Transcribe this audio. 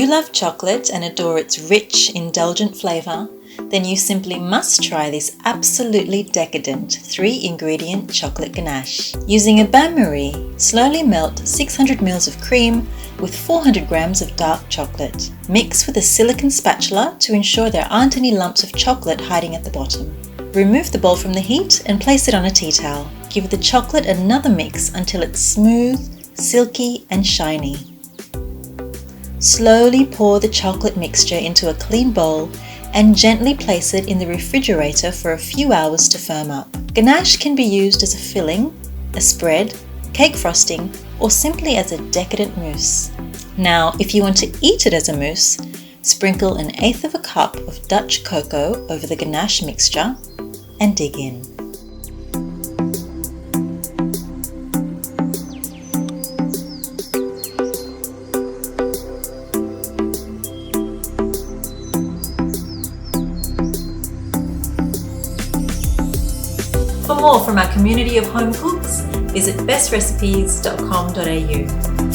you love chocolate and adore its rich, indulgent flavour, then you simply must try this absolutely decadent 3-ingredient chocolate ganache. Using a bain-marie, slowly melt 600 ml of cream with 400 grams of dark chocolate. Mix with a silicone spatula to ensure there aren't any lumps of chocolate hiding at the bottom. Remove the bowl from the heat and place it on a tea towel. Give the chocolate another mix until it's smooth, silky and shiny. Slowly pour the chocolate mixture into a clean bowl and gently place it in the refrigerator for a few hours to firm up. Ganache can be used as a filling, a spread, cake frosting, or simply as a decadent mousse. Now, if you want to eat it as a mousse, sprinkle 1/8 cup of Dutch cocoa over the ganache mixture and dig in. For more from our community of home cooks, visit bestrecipes.com.au.